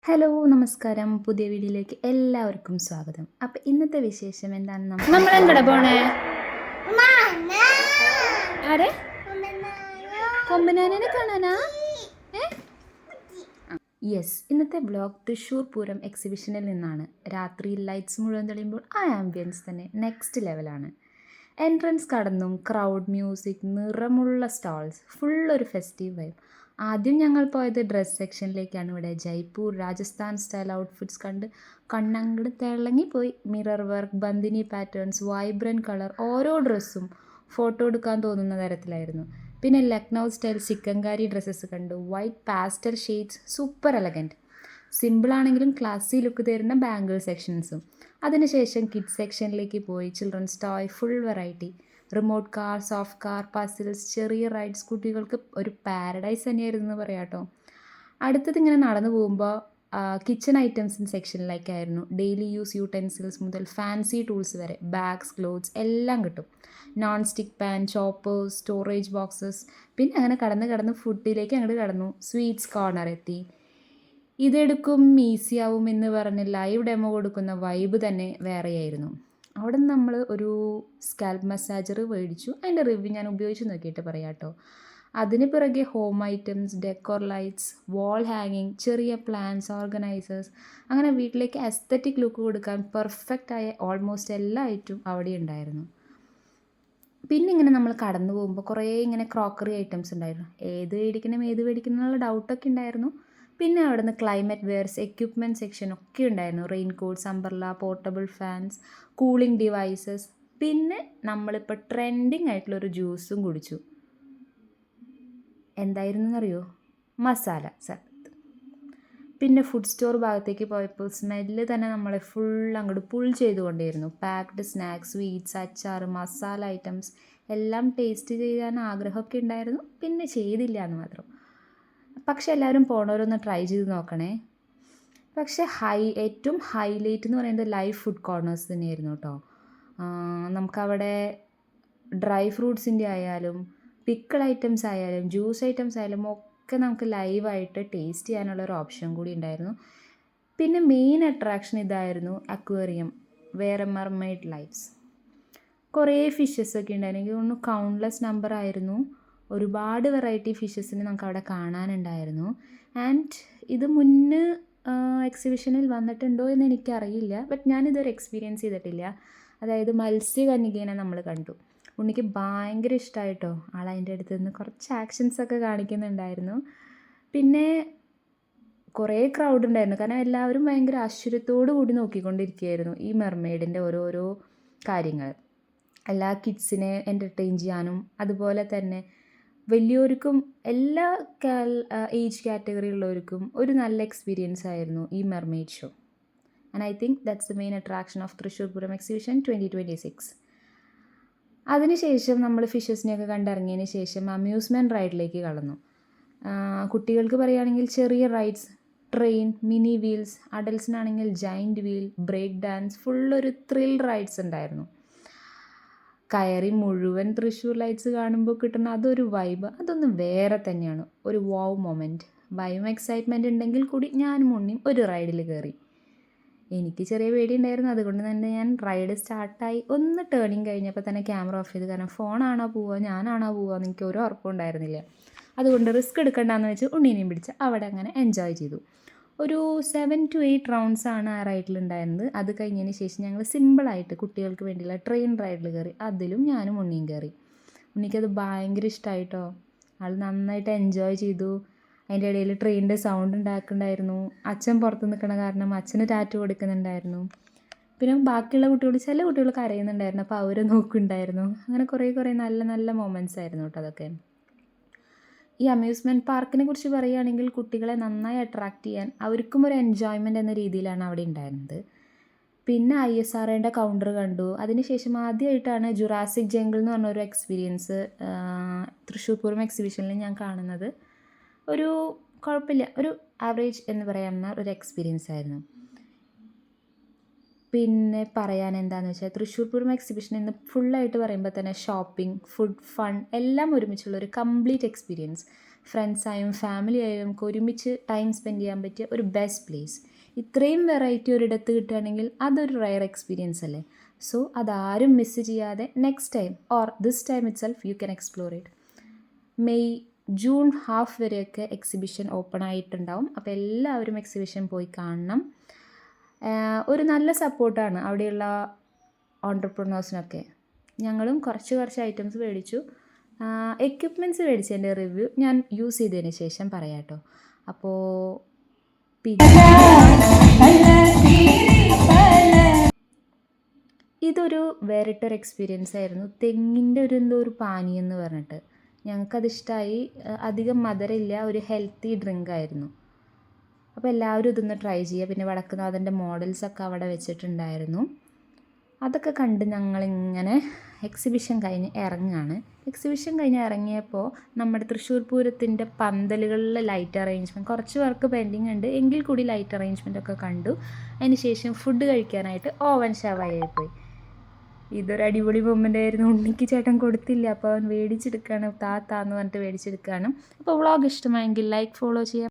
Hello നമസ്കാരം. പുതിയ വീഡിയോയിലേക്ക് എല്ലാവർക്കും സ്വാഗതം. അപ്പോൾ ഇന്നത്തെ വിശേഷം എന്താണെന്ന് നമ്മളെങ്ങടെ പോണേ? ആരെ? കൊമ്പനാനെ കാണാനാ? യെസ്, ഇന്നത്തെ വ്ലോഗ് തൃശ്ശൂർ പൂരം എക്സിബിഷനിൽ നിന്നാണ്. രാത്രി ലൈറ്റ്സ് മുഴുവൻ തെളിയുമ്പോൾ ആ ആംബിയൻസ് തന്നെ നെക്സ്റ്റ് ലെവലാണ്. എൻട്രൻസ് കടന്നും ക്രൗഡ് മ്യൂസിക്, നിറമുള്ള സ്റ്റാൾസ്, ഫുൾ ഒരു ഫെസ്റ്റീവ് വൈബ്. ആദ്യം ഞങ്ങൾ പോയത് ഡ്രസ് സെക്ഷനിലേക്കാണ്. ഇവിടെ ജയ്പൂർ രാജസ്ഥാൻ സ്റ്റൈൽ ഔട്ട്ഫിറ്റ്സ് കണ്ട് കണ്ണങ്ങട് തിളങ്ങിപ്പോയി. Mirror work, bandhani patterns, vibrant colour, ഓരോ ഡ്രസ്സും ഫോട്ടോ എടുക്കാൻ തോന്നുന്ന തരത്തിലായിരുന്നു. പിന്നെ ലക്നൗ സ്റ്റൈൽ ചിക്കൻകാരി ഡ്രസ്സസ് കണ്ടു. White pastel shades, super elegant. സിമ്പിളാണെങ്കിലും ക്ലാസി ലുക്ക് തരുന്ന ബാംഗിൾ സെക്ഷൻസും. അതിനുശേഷം കിഡ്സ് സെക്ഷനിലേക്ക് പോയി. Children's toy, full variety. Remote car, soft car, puzzles, ചെറിയ റൈഡ്സ്, കുട്ടികൾക്ക് ഒരു പാരഡൈസ് തന്നെയായിരുന്നു എന്ന് പറയാം കേട്ടോ. അടുത്തത് ഇങ്ങനെ നടന്നു പോകുമ്പോൾ കിച്ചൺ ഐറ്റംസിൻ സെക്ഷനിലേക്കായിരുന്നു. ഡെയിലി യൂസ് യൂടെൻസിൽസ് മുതൽ ഫാൻസി ടൂൾസ് വരെ, ബാഗ്സ്, ക്ലോത്ത്സ് എല്ലാം കിട്ടും. Non stick pan, choppers, storage boxes. പിന്നെ അങ്ങനെ കടന്ന് ഫുഡിലേക്ക് അങ്ങോട്ട് കടന്നു. സ്വീറ്റ്സ് കോർണർ എത്തി. ഇതെടുക്കും ഈസി ആവും എന്ന് പറഞ്ഞ് ലൈവ് ഡെമോ കൊടുക്കുന്ന വൈബ് തന്നെ വേറെയായിരുന്നു. അവിടെ നിന്ന് നമ്മൾ ഒരു സ്കാൽപ്പ് മസാജർ മേടിച്ചു. അതിൻ്റെ റിവ്യൂ ഞാൻ ഉപയോഗിച്ച് നോക്കിയിട്ട് പറയാം കേട്ടോ. അതിന് പിറകെ ഹോം ഐറ്റംസ്, ഡെക്കോർ ലൈറ്റ്സ്, വാൾ ഹാങ്ങിങ്, ചെറിയ പ്ലാന്റ്സ്, ഓർഗനൈസേഴ്സ്, അങ്ങനെ വീട്ടിലേക്ക് എസ്തറ്റിക് ലുക്ക് കൊടുക്കാൻ പെർഫെക്റ്റ് ആയ ഓൾമോസ്റ്റ് എല്ലാ ഐറ്റവും അവിടെ ഉണ്ടായിരുന്നു. പിന്നെ ഇങ്ങനെ നമ്മൾ കടന്നു പോകുമ്പോൾ കുറേ ഇങ്ങനെ ക്രോക്കറി ഐറ്റംസ് ഉണ്ടായിരുന്നു. ഏത് മേടിക്കണം എന്നുള്ള ഡൗട്ടൊക്കെ ഉണ്ടായിരുന്നു. പിന്നെ അവിടെ നിന്ന് ക്ലൈമറ്റ് വെയർസ്, എക്യുപ്മെൻറ്റ് സെക്ഷൻ ഒക്കെ ഉണ്ടായിരുന്നു. Rain quotes, umbrella, portable fans, cooling devices. പിന്നെ നമ്മളിപ്പോൾ ട്രെൻഡിങ് ആയിട്ടുള്ളൊരു ജ്യൂസും കുടിച്ചു. എന്തായിരുന്നു എന്നറിയോ? മസാല സത്ത്. പിന്നെ ഫുഡ് സ്റ്റോർ ഭാഗത്തേക്ക് പോയപ്പോൾ സ്മെല്ല് തന്നെ നമ്മളെ ഫുൾ അങ്ങോട്ട് പുൾ ചെയ്തുകൊണ്ടേയിരുന്നു. പാക്ഡ് സ്നാക്സ്, സ്വീറ്റ്സ്, അച്ചാർ, മസാല ഐറ്റംസ് എല്ലാം ടേസ്റ്റ് ചെയ്യാൻ ആഗ്രഹമൊക്കെ ഉണ്ടായിരുന്നു. പിന്നെ ചെയ്തില്ല എന്ന് മാത്രം. പക്ഷെ എല്ലാവരും പോണവരൊന്ന് ട്രൈ ചെയ്ത് നോക്കണേ. പക്ഷേ ഏറ്റവും ഹൈലൈറ്റ് എന്ന് പറയുന്നത് ലൈവ് ഫുഡ് കോർണേഴ്സ് തന്നെയായിരുന്നു കേട്ടോ. നമുക്കവിടെ ഡ്രൈ ഫ്രൂട്ട്സിൻ്റെ ആയാലും പിക്കിൾ ഐറ്റംസ് ആയാലും ജ്യൂസ് ഐറ്റംസ് ആയാലും ഒക്കെ നമുക്ക് ലൈവായിട്ട് ടേസ്റ്റ് ചെയ്യാനുള്ളൊരു ഓപ്ഷൻ കൂടി ഉണ്ടായിരുന്നു. പിന്നെ മെയിൻ അട്രാക്ഷൻ ഇതായിരുന്നു, അക്വേറിയം, വേറെ മെർമെയ്ഡ് ലൈഫ്സ്. കുറേ ഫിഷസ് ഒക്കെ ഉണ്ടായിരുന്നു. എനിക്ക് തോന്നുന്നു കൗണ്ട്ലെസ് നമ്പർ ആയിരുന്നു. ഒരുപാട് വെറൈറ്റി ഫിഷസിനെ നമുക്ക് അവിടെ കാണാനുണ്ടായിരുന്നു. ആൻഡ് ഇത് മുന്നേ എക്സിബിഷനിൽ വന്നിട്ടുണ്ടോ എന്ന് എനിക്കറിയില്ല. ബട്ട് ഞാനിതൊരു എക്സ്പീരിയൻസ് ചെയ്തിട്ടില്ല. അതായത് മത്സ്യകന്യകേനെ നമ്മൾ കണ്ടു. ഉണ്ണിക്ക് ഭയങ്കര ഇഷ്ടമായിട്ടോ. ആളതിൻ്റെ അടുത്ത് നിന്ന് കുറച്ച് ആക്ഷൻസൊക്കെ കാണിക്കുന്നുണ്ടായിരുന്നു. പിന്നെ കുറേ ക്രൗഡ് ഉണ്ടായിരുന്നു. കാരണം എല്ലാവരും ഭയങ്കര ആശ്ചര്യത്തോടു കൂടി നോക്കിക്കൊണ്ടിരിക്കുകയായിരുന്നു ഈ മെർമെയ്ഡിൻ്റെ ഓരോരോ കാര്യങ്ങൾ. എല്ലാ കിഡ്സിനെ എൻ്റർടൈൻ ചെയ്യാനും അതുപോലെ തന്നെ വലിയവർക്കും എല്ലാ ഏജ് കാറ്റഗറിയുള്ളവർക്കും ഒരു നല്ല എക്സ്പീരിയൻസ് ആയിരുന്നു ഈ mermaid show. And I think that's the main attraction of Thrissur Pooram exhibition 2026. അതിനുശേഷം നമ്മൾ ഫിഷസിനെയൊക്കെ കണ്ടിറങ്ങിയതിന് ശേഷം അമ്യൂസ്മെൻറ്റ് റൈഡിലേക്ക് കടന്നു. കുട്ടികൾക്ക് പറയുകയാണെങ്കിൽ ചെറിയ റൈഡ്സ്, ട്രെയിൻ, മിനി വീൽസ്, അഡൽസിനാണെങ്കിൽ ജൈൻറ്റ് വീൽ, ബ്രേക്ക് ഡാൻസ്, ഫുള്ളൊരു ത്രിൽ റൈഡ്സ് ഉണ്ടായിരുന്നു. കയറി മുഴുവൻ തൃശ്ശൂർ ലൈറ്റ്സ് കാണുമ്പോൾ കിട്ടുന്ന അതൊരു വൈബ്, അതൊന്ന് വേറെ തന്നെയാണ്. ഒരു വാവ് മൊമെൻറ്റ്. ഭയം എക്സൈറ്റ്മെൻറ്റ് ഉണ്ടെങ്കിൽ കൂടി ഞാനും ഉണ്ണിയും ഒരു റൈഡിൽ കയറി. എനിക്ക് ചെറിയ പേടി ഉണ്ടായിരുന്നു. അതുകൊണ്ട് തന്നെ ഞാൻ റൈഡ് സ്റ്റാർട്ടായി ഒന്ന് ടേണിങ് കഴിഞ്ഞപ്പോൾ തന്നെ ക്യാമറ ഓഫ് ചെയ്തു. കാരണം ഫോണാണോ പോവുക ഞാനാണോ പോവുക എന്ന് എനിക്ക് ഒരു ഉറപ്പുണ്ടായിരുന്നില്ല. അതുകൊണ്ട് റിസ്ക് എടുക്കണ്ടെന്ന് വെച്ച് ഉണ്ണീനെയും പിടിച്ച് അവിടെ അങ്ങനെ എൻജോയ് ചെയ്തു. ഒരു 7 to 8 റൗണ്ട്സാണ് ആ റൈഡിലുണ്ടായിരുന്നത്. അത് കഴിഞ്ഞതിന് ശേഷം ഞങ്ങൾ സിമ്പിളായിട്ട് കുട്ടികൾക്ക് വേണ്ടിയുള്ള ട്രെയിൻ റൈഡിൽ കയറി. അതിലും ഞാനും ഉണ്ണിയും കയറി. ഉണ്ണിക്കത് ഭയങ്കര ഇഷ്ടമായിട്ടോ. ആൾ നന്നായിട്ട് എൻജോയ് ചെയ്തു. അതിൻ്റെ ഇടയിൽ ട്രെയിനിൻ്റെ സൗണ്ട് ഉണ്ടാക്കുന്നുണ്ടായിരുന്നു. അച്ഛൻ പുറത്ത് നിൽക്കണ കാരണം അച്ഛന് ടാറ്റു കൊടുക്കുന്നുണ്ടായിരുന്നു. പിന്നെ ബാക്കിയുള്ള കുട്ടികൾ, ചില കുട്ടികൾ കരയുന്നുണ്ടായിരുന്നു. അപ്പോൾ അവരെ നോക്കുന്നുണ്ടായിരുന്നു. അങ്ങനെ കുറേ നല്ല നല്ല മൊമെൻറ്റ്സ് ആയിരുന്നു കേട്ടോ അതൊക്കെ. ഈ അമ്യൂസ്മെൻറ്റ് പാർക്കിനെ കുറിച്ച് പറയുകയാണെങ്കിൽ കുട്ടികളെ നന്നായി അട്രാക്റ്റ് ചെയ്യാൻ അവർക്കും ഒരു എൻജോയ്മെൻറ്റ് എന്ന രീതിയിലാണ് അവിടെ ഉണ്ടായിരുന്നത്. പിന്നെ ISROൻ്റെ കൗണ്ടർ കണ്ടു. അതിനുശേഷം ആദ്യമായിട്ടാണ് ജുറാസിക് ജംഗിൾ എന്ന് പറഞ്ഞൊരു എക്സ്പീരിയൻസ് തൃശ്ശൂർ പൂരം എക്സിബിഷനിൽ ഞാൻ കാണുന്നത്. ഒരു കുഴപ്പമില്ല, ഒരു ആവറേജ് എന്ന് പറയാവുന്ന ഒരു എക്സ്പീരിയൻസ് ആയിരുന്നു. പിന്നെ പറയാൻ എന്താണെന്ന് വെച്ചാൽ തൃശ്ശൂർ പൂരം എക്സിബിഷൻ ഇന്ന് ഫുള്ളായിട്ട് പറയുമ്പോൾ തന്നെ ഷോപ്പിംഗ്, ഫുഡ്, ഫൺ എല്ലാം ഒരുമിച്ചുള്ളൊരു കംപ്ലീറ്റ് എക്സ്പീരിയൻസ്. ഫ്രണ്ട്സായും ഫാമിലി ആയാലും നമുക്ക് ഒരുമിച്ച് ടൈം സ്പെൻഡ് ചെയ്യാൻ പറ്റിയ ഒരു ബെസ്റ്റ് പ്ലേസ്. ഇത്രയും വെറൈറ്റി ഒരിടത്ത് കിട്ടുകയാണെങ്കിൽ അതൊരു റയർ എക്സ്പീരിയൻസ് അല്ലേ. സോ അതാരും മിസ് ചെയ്യാതെ next time or this time it self you can explore it. June half വരെയൊക്കെ എക്സിബിഷൻ ഓപ്പൺ ആയിട്ടുണ്ടാവും. അപ്പോൾ എല്ലാവരും എക്സിബിഷൻ പോയി കാണണം. ഒരു നല്ല സപ്പോർട്ടാണ് അവിടെയുള്ള ഓൺട്രപ്രനേഴ്സിനൊക്കെ. ഞങ്ങളും കുറച്ച് ഐറ്റംസ് മേടിച്ചു. എക്യുപ്മെൻറ്റ്സ് മേടിച്ചതിൻ്റെ റിവ്യൂ ഞാൻ യൂസ് ചെയ്തതിന് ശേഷം പറയാം കേട്ടോ. അപ്പോൾ ഇതൊരു വേറിട്ടൊരു എക്സ്പീരിയൻസ് ആയിരുന്നു. തെങ്ങിൻ്റെ എന്തോ ഒരു പാനീയം എന്ന് പറഞ്ഞിട്ട് ഞങ്ങൾക്കതിഷ്ടമായി. അധികം മധുരമില്ല, ഒരു ഹെൽത്തി ഡ്രിങ്ക് ആയിരുന്നു. അപ്പോൾ എല്ലാവരും ഇതൊന്ന് ട്രൈ ചെയ്യുക. പിന്നെ വടക്കുന്നാഥൻ്റെ മോഡൽസൊക്കെ അവിടെ വെച്ചിട്ടുണ്ടായിരുന്നു. അതൊക്കെ കണ്ട് ഞങ്ങളിങ്ങനെ എക്സിബിഷൻ കഴിഞ്ഞ് ഇറങ്ങുകയാണ്. എക്സിബിഷൻ കഴിഞ്ഞ് ഇറങ്ങിയപ്പോൾ നമ്മുടെ തൃശ്ശൂർ പൂരത്തിൻ്റെ പന്തലുകളിലെ ലൈറ്റ് അറേഞ്ച്മെൻറ്റ് കുറച്ച് വർക്ക് പെൻഡിങ് ഉണ്ട്, എങ്കിൽ കൂടി ലൈറ്റ് അറേഞ്ച്മെൻ്റ് ഒക്കെ കണ്ടു. അതിന് ശേഷം ഫുഡ് കഴിക്കാനായിട്ട് ഓവൻ ഷവായി പോയി. ഇതൊരു അടിപൊളി മൊമെൻ്റ് ആയിരുന്നു. ഉണ്ണിക്ക് ചേട്ടൻ കൊടുത്തില്ല, അപ്പോൾ അവൻ മേടിച്ചെടുക്കുകയാണ്. താത്താന്ന് പറഞ്ഞിട്ട് മേടിച്ചെടുക്കുകയാണ്. അപ്പോൾ വ്ളോഗ് ഇഷ്ടമായെങ്കിൽ ലൈക്ക്, ഫോളോ ചെയ്യാം.